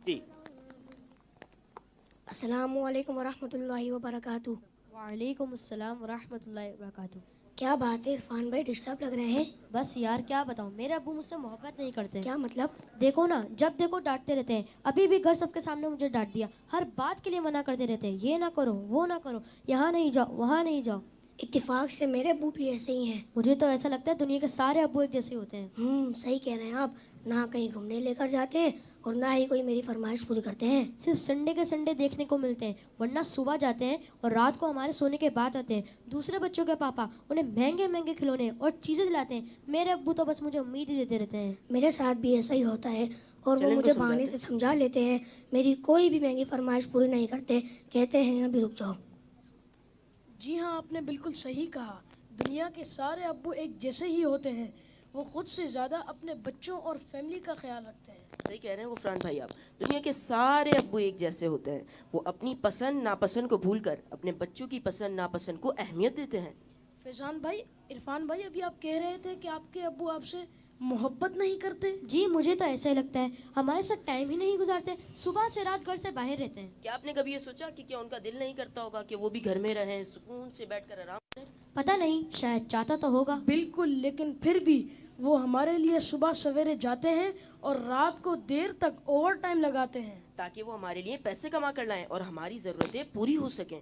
50. السلام علیکم ورحمۃ اللہ وبرکاتہ. وعلیکم السلام ورحمۃ اللہ وبرکاتہ. کیا بات ہے عرفان بھائی، ڈسٹرب لگ رہے ہیں؟ بس یار کیا بتاؤں، میرے ابو مجھ سے محبت نہیں کرتے. کیا مطلب؟ دیکھو نا، جب دیکھو ڈانٹتے رہتے ہیں. ابھی بھی گھر سب کے سامنے مجھے ڈانٹ دیا. ہر بات کے لیے منع کرتے رہتے ہیں، یہ نہ کرو وہ نہ کرو، یہاں نہیں جاؤ وہاں نہیں جاؤ. اتفاق سے میرے ابو بھی ایسے ہی ہیں. مجھے تو ایسا لگتا ہے دنیا کے سارے ابو ایک جیسے ہوتے ہیں. صحیح کہہ رہے ہیں آپ. نہ کہیں گھومنے لے کر جاتے ہیں اور نہ ہی کوئی میری فرمائش پوری کرتے ہیں. صرف سنڈے کے سنڈے دیکھنے کو ملتے ہیں، ورنہ صبح جاتے ہیں اور رات کو ہمارے سونے کے بعد آتے ہیں. دوسرے بچوں کے پاپا انہیں مہنگے مہنگے کھلونے اور چیزیں دلاتے ہیں. میرے ابو تو بس مجھے امید ہی دیتے رہتے ہیں. میرے ساتھ بھی ایسا ہی ہوتا ہے اور وہ مجھے بہانے سے سمجھا لیتے ہیں. میری کوئی بھی مہنگی فرمائش پوری نہیں کرتے، کہتے ہیں ابھی رک جاؤ. جی ہاں، آپ نے بالکل صحیح کہا. دنیا کے سارے ابو ایک جیسے ہی ہوتے ہیں. وہ خود سے زیادہ اپنے بچوں اور فیملی کا خیال رکھتے ہیں. صحیح کہہ رہے ہیں غفران بھائی آپ. دنیا کے سارے ابو ایک جیسے ہوتے ہیں. وہ اپنی پسند ناپسند کو بھول کر اپنے بچوں کی پسند ناپسند کو اہمیت دیتے ہیں. فیضان بھائی، عرفان بھائی، ابھی آپ کہہ رہے تھے کہ آپ کے ابو آپ سے محبت نہیں کرتے. جی مجھے تو ایسا ہی لگتا ہے، ہمارے ساتھ ٹائم ہی نہیں گزارتے، صبح سے رات گھر سے باہر رہتے ہیں. کیا آپ نے کبھی یہ سوچا کہ کیا ان کا دل نہیں کرتا ہوگا کہ وہ بھی گھر میں رہیں، سکون سے بیٹھ کر آرام کریں؟ پتہ نہیں، شاید چاہتا تو ہوگا. بالکل، لیکن پھر بھی وہ ہمارے لیے صبح سویرے جاتے ہیں اور رات کو دیر تک اوور ٹائم لگاتے ہیں تاکہ وہ ہمارے لیے پیسے کما کر لائیں اور ہماری ضرورتیں پوری ہو سکیں.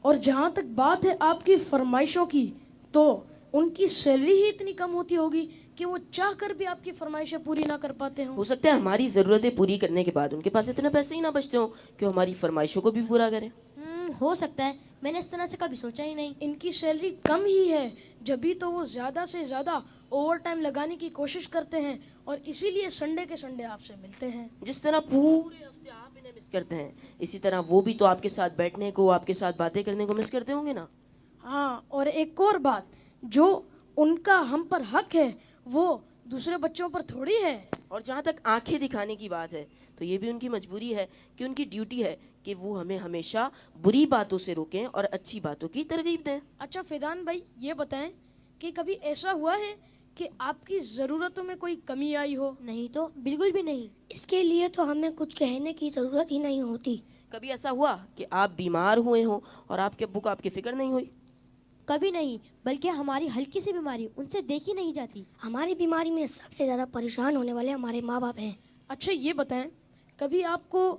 اور جہاں تک بات ہے آپ کی فرمائشوں کی، تو ان کی سیلری ہی اتنی کم ہوتی ہوگی کہ وہ چاہ کر بھی آپ کی فرمائشیں پوری نہ کر پاتے ہوں. ہو سکتا ہے ہماری ضرورتیں پوری کرنے کے بعد ان کے پاس اتنے پیسے ہی نہ بچتے ہوں کہ وہ ہماری فرمائشوں کو بھی پورا کریں. ہو سکتا ہے، میں نے اس طرح سے کبھی سوچا ہی نہیں. ان کی سیلری کم ہی ہے، جبھی تو وہ زیادہ سے زیادہ اوور ٹائم لگانے کی کوشش کرتے ہیں اور اسی لیے سنڈے کے سنڈے آپ سے ملتے ہیں. جس طرح پورے ہفتے آپ انہیں مس کرتے ہیں، اسی طرح وہ بھی تو آپ کے ساتھ بیٹھنے کو، آپ کے ساتھ باتیں کرنے کو مس کرتے ہوں گے نا. ہاں، اور ایک اور بات، جو ان کا ہم پر حق ہے وہ دوسرے بچوں پر تھوڑی ہے. اور جہاں تک آنکھیں دکھانے کی بات ہے تو یہ بھی ان کی مجبوری ہے کہ ان کی ڈیوٹی ہے کہ وہ ہمیں ہمیشہ بری باتوں سے روکیں اور اچھی باتوں کی ترغیب دیں. اچھا فیضان بھائی، یہ بتائیں کہ کبھی ایسا ہوا ہے کہ آپ کی ضرورتوں میں کوئی کمی آئی ہو؟ نہیں تو بالکل بھی نہیں. اس کے لیے تو ہمیں کچھ کہنے کی ضرورت ہی نہیں ہوتی. کبھی ایسا ہوا کہ آپ بیمار ہوئے ہوں اور آپ کے ابو کو آپ کی فکر نہیں ہوئی؟ کبھی نہیں، بلکہ ہماری ہلکی سی بیماری ان سے دیکھی نہیں جاتی. ہماری بیماری میں سب سے زیادہ پریشان ہونے والے ہمارے ماں باپ ہیں. اچھا یہ بتائیں، کبھی آپ کو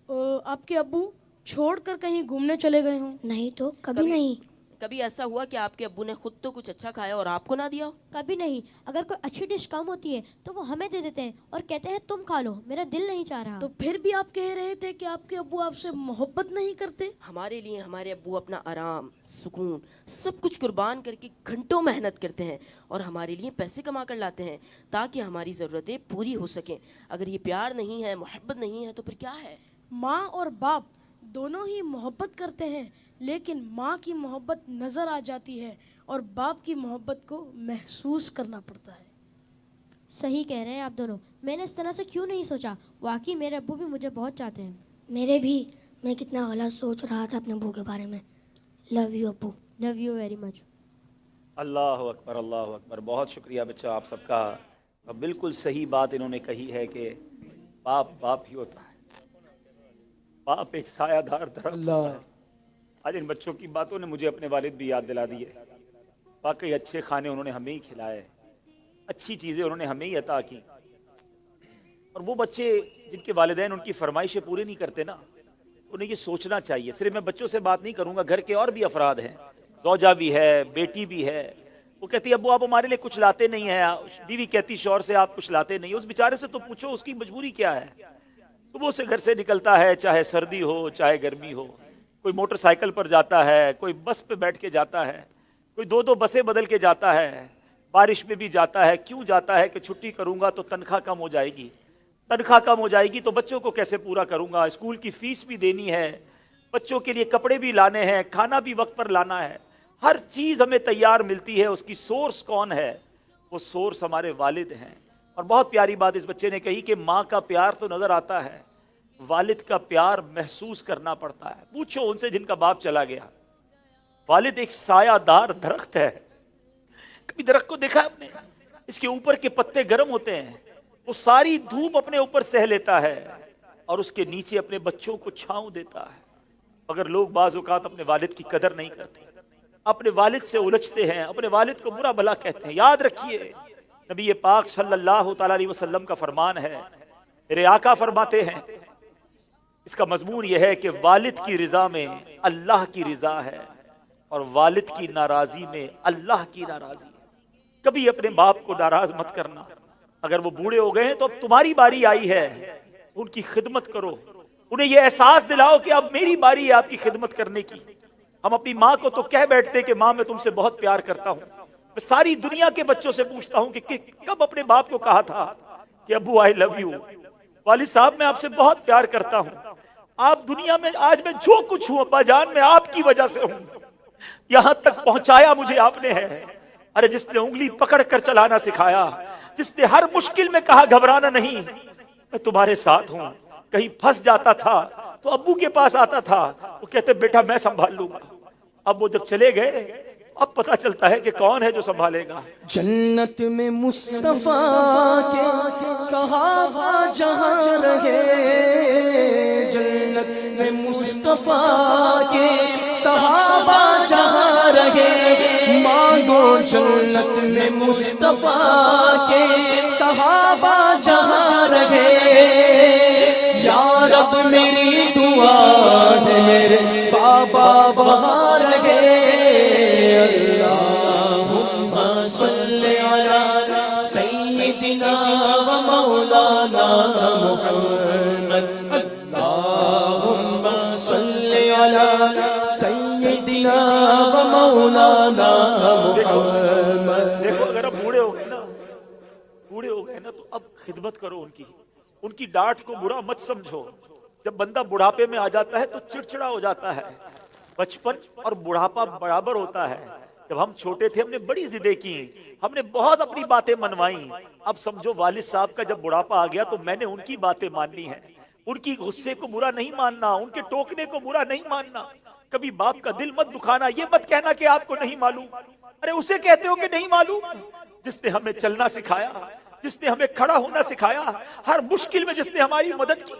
آپ کے ابو چھوڑ کر کہیں گھومنے چلے گئے ہوں؟ نہیں تو کبھی نہیں. کبھی ایسا ہوا کہ آپ کے ابو نے خود تو کچھ اچھا کھایا اور آپ کو نہ دیا؟ کبھی نہیں. اگر کوئی اچھی ڈش کم ہوتی ہے تو وہ ہمیں دے دیتے ہیں اور کہتے ہیں تم کھا لو، میرا دل نہیں چاہ رہا. تو پھر بھی آپ کہہ رہے تھے کہ آپ کے ابو آپ سے محبت نہیں کرتے. ہمارے لیے ہمارے ابو اپنا آرام، سکون، سب کچھ قربان کر کے گھنٹوں محنت کرتے ہیں اور ہمارے لیے پیسے کما کر لاتے ہیں تاکہ ہماری ضرورتیں پوری ہو سکیں. اگر یہ پیار نہیں ہے، محبت نہیں ہے تو پھر کیا ہے؟ ماں اور باپ دونوں ہی محبت کرتے ہیں، لیکن ماں کی محبت نظر آ جاتی ہے اور باپ کی محبت کو محسوس کرنا پڑتا ہے. صحیح کہہ رہے ہیں آپ دونوں. میں نے اس طرح سے کیوں نہیں سوچا. واقعی میرے ابو بھی مجھے بہت چاہتے ہیں. میرے بھی. میں کتنا غلط سوچ رہا تھا اپنے ابو کے بارے میں. لو یو ابو. Love you very much. اللہ اکبر، اللہ اکبر. بہت شکریہ بچہ آپ سب کا. بالکل صحیح بات انہوں نے کہی ہے کہ باپ باپ ہی ہوتا ہے. باپ ایک سایہ دار درخت ہوتا ہے. آج ان بچوں کی باتوں نے مجھے اپنے والد بھی یاد دلا دیے. واقعی اچھے کھانے انہوں نے ہمیں ہی کھلائے، اچھی چیزیں انہوں نے ہمیں ہی عطا کی. اور وہ بچے جن کے والدین ان کی فرمائشیں پوری نہیں کرتے نا، انہیں یہ سوچنا چاہیے. صرف میں بچوں سے بات نہیں کروں گا، گھر کے اور بھی افراد ہیں، زوجہ بھی ہے، بیٹی بھی ہے. وہ کہتی ابو آپ ہمارے لیے کچھ لاتے نہیں ہیں. بیوی کہتی شوہر سے آپ کچھ لاتے نہیں. اس بیچارے سے تو پوچھو اس کی مجبوری کیا ہے. صبح سے گھر سے نکلتا ہے، چاہے سردی ہو چاہے گرمی ہو. کوئی موٹر سائیکل پر جاتا ہے، کوئی بس پہ بیٹھ کے جاتا ہے، کوئی دو دو بسیں بدل کے جاتا ہے، بارش میں بھی جاتا ہے. کیوں جاتا ہے؟ کہ چھٹی کروں گا تو تنخواہ کم ہو جائے گی. تنخواہ کم ہو جائے گی تو بچوں کو کیسے پورا کروں گا؟ اسکول کی فیس بھی دینی ہے، بچوں کے لیے کپڑے بھی لانے ہیں، کھانا بھی وقت پر لانا ہے. ہر چیز ہمیں تیار ملتی ہے. اس کی سورس کون ہے؟ وہ سورس ہمارے والد ہیں. اور بہت پیاری بات اس بچے نے کہی کہ ماں کا پیار تو نظر آتا ہے، والد کا پیار محسوس کرنا پڑتا ہے. پوچھو ان سے جن کا باپ چلا گیا. والد ایک سایہ دار درخت ہے. کبھی درخت کو دیکھا آپ نے؟ اس کے اوپر کے پتے گرم ہوتے ہیں وہ ساری دھوپ اپنے اوپر سہ لیتا ہے اور اس کے نیچے اپنے بچوں کو چھاؤں دیتا ہے. مگر لوگ بعض اوقات اپنے والد کی قدر نہیں کرتے, اپنے والد سے الجھتے ہیں, اپنے والد کو برا بھلا کہتے ہیں. یاد رکھیے نبی پاک صلی اللہ تعالی علیہ وسلم کا فرمان ہے, میرے آقا فرماتے ہیں, اس کا مضمون یہ ہے کہ والد کی رضا میں اللہ کی رضا ہے اور والد کی ناراضی میں اللہ کی ناراضی ہے. کبھی اپنے باپ کو ناراض مت کرنا. اگر وہ بوڑھے ہو گئے ہیں تو اب تمہاری باری آئی ہے, ان کی خدمت کرو, انہیں یہ احساس دلاؤ کہ اب میری باری ہے آپ کی خدمت کرنے کی. ہم اپنی ماں کو تو کہہ بیٹھتے کہ ماں میں تم سے بہت پیار کرتا ہوں. میں ساری دنیا کے بچوں سے پوچھتا ہوں کہ کب اپنے باپ کو کہا تھا کہ ابو آئی لو یو, والد صاحب میں آپ سے بہت پیار کرتا ہوں, آپ دنیا میں آج میں جو کچھ ہوں ابا جان میں آپ کی وجہ سے ہوں, یہاں تک پہنچایا مجھے آپ نے ہے. ارے جس نے انگلی پکڑ کر چلانا سکھایا, جس نے ہر مشکل میں کہا گھبرانا نہیں, میں تمہارے ساتھ ہوں. کہیں پھنس جاتا تھا تو ابو کے پاس آتا تھا, وہ کہتے بیٹا میں سنبھال لوں گا. اب وہ جب چلے گئے اب پتا چلتا ہے کہ کون ہے جو سنبھالے گا. جنت میں مصطفیٰ کے صحابہ جہاں رہے, جنت میں مصطفیٰ کے صحابہ جہاں رہے, مانگو جنت میں مصطفیٰ کے صحابہ جہاں رہے. یا رب میری دعا ہے میرے بابا وہاں رہے. اللہم صلی علی سیدنا و مولانا محمد, اللہم صلی علی سیدنا و مولانا محمد. دیکھو اگر اب بوڑھے ہو گئے نا تو اب خدمت کرو ان کی ڈانٹ کو برا مت سمجھو. جب بندہ بڑھاپے میں آ جاتا ہے تو چڑچڑا ہو جاتا ہے. بچپن اور بڑھاپا برابر ہوتا ہے. جب ہم چھوٹے تھے ہم نے بڑی ضدیں کی, ہم نے بہت اپنی باتیں منوائیں. اب سمجھو والد صاحب کا جب بڑھاپا آ گیا تو میں نے ان کی باتیں ماننی ہیں. ان کی غصے کو برا نہیں ماننا, ان کے ٹوکنے کو برا نہیں ماننا. کبھی باپ کا دل مت دکھانا, یہ مت کہنا کہ آپ کو نہیں معلوم. ارے اسے کہتے ہو کہ نہیں معلوم جس نے ہمیں چلنا سکھایا, جس نے ہمیں کھڑا ہونا سکھایا, ہر مشکل میں جس نے ہماری مدد کی.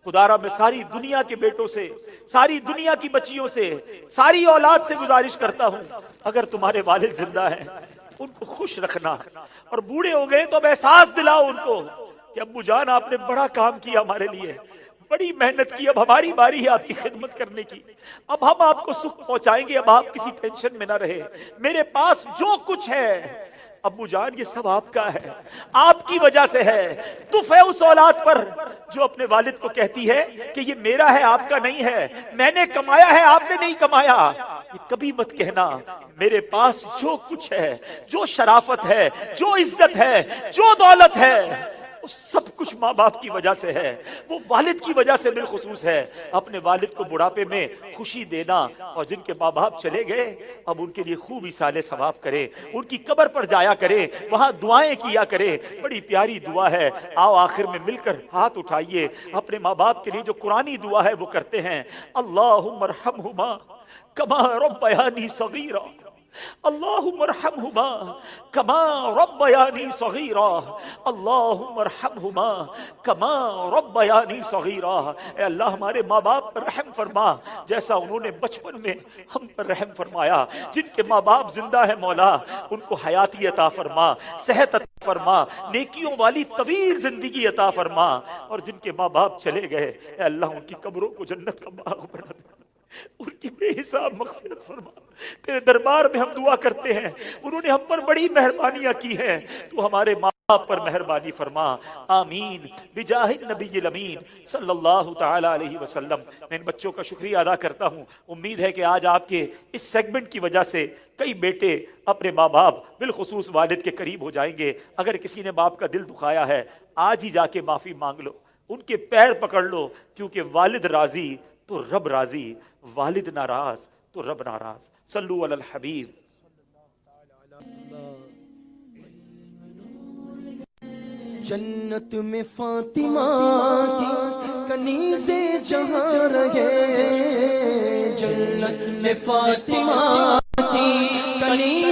خدارا میں ساری دنیا کے بیٹوں سے, ساری دنیا کی بچیوں سے, ساری اولاد سے گزارش کرتا ہوں, اگر تمہارے والد زندہ ہیں ان کو خوش رکھنا, اور بوڑھے ہو گئے تو اب احساس دلاؤ ان کو کہ ابو جان آپ نے بڑا کام کیا ہمارے لیے, بڑی محنت کی, اب ہماری باری ہے آپ کی خدمت کرنے کی. اب ہم آپ کو سکھ پہنچائیں گے, اب آپ کسی ٹینشن میں نہ رہے. میرے پاس جو کچھ ہے ابو جان یہ سب آپ کا ہے, آپ کی وجہ سے ہے. تف ہے اس اولاد پر جو اپنے والد کو کہتی ہے کہ یہ میرا ہے آپ کا نہیں ہے, میں نے کمایا ہے آپ نے نہیں کمایا. یہ کبھی مت کہنا میرے پاس جو کچھ ہے, جو شرافت ہے, جو عزت ہے, جو دولت ہے, سب کچھ ماں باپ کی وجہ سے ہے, وہ والد کی وجہ سے بالخصوص ہے. اپنے والد کو بڑھاپے میں خوشی دینا, اور جن کے ماں باپ چلے گئے اب ان کے لیے خوب ایصال ثواب کرے, ان کی قبر پر جایا کرے, وہاں دعائیں کیا کرے. بڑی پیاری دعا ہے, آؤ آخر میں مل کر ہاتھ اٹھائیے, اپنے ماں باپ کے لیے جو قرآنی دعا ہے وہ کرتے ہیں. اللہم ارحمہما کما ربیانی صغیرا, اللہم ارحمہما کما ربیانی صغیرا, اللہم ارحمہما کما ربیانی صغیرا. اے اللہ ہمارے ماں باپ پر رحم فرما جیسا انہوں نے بچپن میں ہم پر رحم فرمایا. جن کے ماں باپ زندہ ہے مولا ان کو حیاتی عطا فرما, صحت عطا فرما, نیکیوں والی طویل زندگی عطا فرما. اور جن کے ماں باپ چلے گئے اے اللہ ان کی قبروں کو جنت کا باغ بنا دے, ان کی بے حساب مغفرت فرما. تیرے دربار میں ہم دعا کرتے ہیں, انہوں نے ہم پر بڑی مہربانیاں کی ہیں, تو ہمارے ماں باپ پر مہربانی فرما. آمین بجاہ النبی الامین صلی اللہ تعالی علیہ وسلم. میں ان بچوں کا شکریہ ادا کرتا ہوں. امید ہے کہ آج آپ کے اس سیگمنٹ کی وجہ سے کئی بیٹے اپنے ماں باپ بالخصوص والد کے قریب ہو جائیں گے. اگر کسی نے باپ کا دل دکھایا ہے آج ہی جا کے معافی مانگ لو, ان کے پیر پکڑ لو, کیونکہ والد راضی تو رب راضی, والد ناراض تو رب ناراض. صلو علی الحبیب. جنت میں فاطمہ کی کنیزے جہاں رہے, جنت میں فاطمہ کی کنیزے